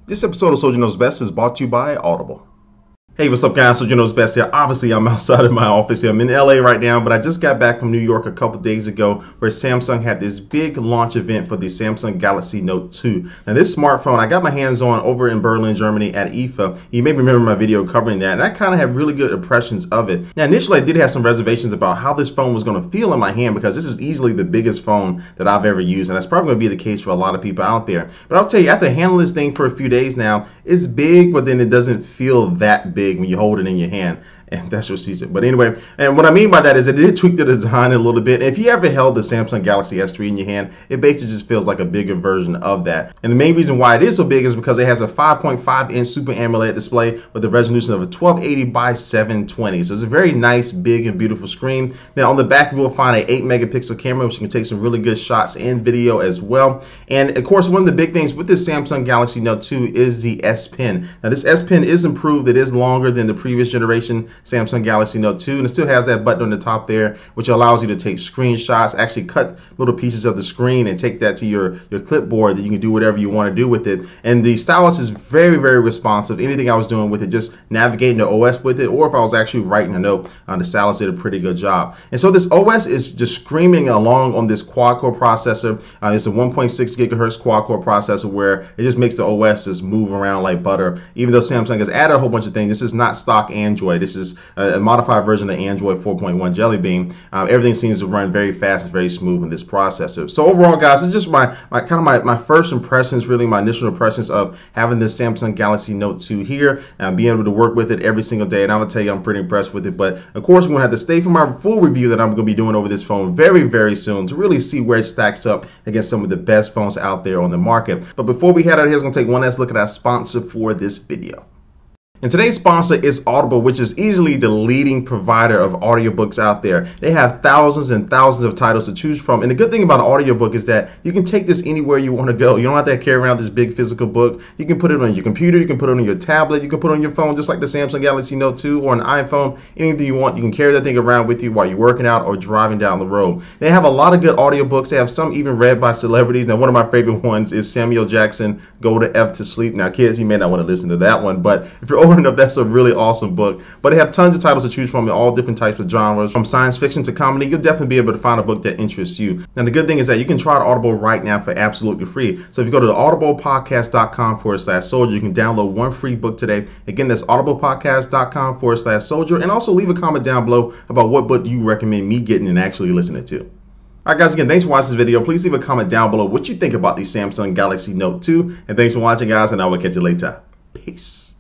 This episode of Soldier Knows Best is brought to you by Audible. Hey, what's up guys? Soldier Knows Best here. Obviously, I'm outside of my office here. I'm in LA right now, but I just got back from New York a couple days ago where Samsung had this big launch event for the Samsung Galaxy Note 2. Now this smartphone, I got my hands on over in Berlin, Germany at IFA. You may remember my video covering that, and I kind of had really good impressions of it. Now initially, I did have some reservations about how this phone was going to feel in my hand because this is easily the biggest phone that I've ever used, and that's probably going to be the case for a lot of people out there. But I'll tell you, after handling this thing for a few days now, it's big, but then it doesn't feel that big when you hold it in your hand, and that's what she said. But anyway, and what I mean by that is it did tweak the design a little bit. If you ever held the Samsung Galaxy S3 in your hand, it basically just feels like a bigger version of that. And the main reason why it is so big is because it has a 5.5-inch Super AMOLED display with a resolution of a 1280 by 720. So it's a very nice, big, and beautiful screen. Now on the back, you will find an 8-megapixel camera, which can take some really good shots and video as well. And of course, one of the big things with this Samsung Galaxy Note 2 is the S Pen. Now this S Pen is improved. It is longer than the previous generation Samsung Galaxy Note 2, and it still has that button on the top there, which allows you to take screenshots, actually cut little pieces of the screen and take that to your clipboard that you can do whatever you want to do with it. And the stylus is very, very responsive. Anything I was doing with it, just navigating the OS with it, or if I was actually writing a note, the stylus did a pretty good job. And so this OS is just screaming along on this quad-core processor. It's a 1.6 gigahertz quad-core processor where it just makes the OS just move around like butter. Even though Samsung has added a whole bunch of things, this is not stock Android. This is a modified version of Android 4.1 Jelly Bean. Everything seems to run very fast and very smooth in this processor. So overall, guys, it's just my first impressions, really my initial impressions of having this Samsung Galaxy Note 2 here and being able to work with it every single day. And I'm gonna tell you, I'm pretty impressed with it. But of course, we're gonna have to stay for my full review that I'm gonna be doing over this phone very, very soon to really see where it stacks up against some of the best phones out there on the market. But before we head out of here, we're gonna take one last look at our sponsor for this video. And today's sponsor is Audible, which is easily the leading provider of audiobooks out there. They have thousands and thousands of titles to choose from. And the good thing about an audiobook is that you can take this anywhere you want to go. You don't have to carry around this big physical book. You can put it on your computer, you can put it on your tablet, you can put it on your phone, just like the Samsung Galaxy Note 2 or an iPhone, anything you want. You can carry that thing around with you while you're working out or driving down the road. They have a lot of good audiobooks. They have some even read by celebrities. Now, one of my favorite ones is Samuel Jackson, Go to F to Sleep. Now, kids, you may not want to listen to that one, but if you're old enough, that's a really awesome book. But they have tons of titles to choose from in all different types of genres, from science fiction to comedy. You'll definitely be able to find a book that interests you. Now the good thing is that you can try Audible right now for absolutely free. So if you go to audiblepodcast.com/soldier, you can download one free book today. Again, that's audiblepodcast.com/soldier, and also leave a comment down below about what book you recommend me getting and actually listening to. Alright guys, again, thanks for watching this video. Please leave a comment down below what you think about the Samsung Galaxy Note 2, and thanks for watching guys, and I will catch you later. Peace.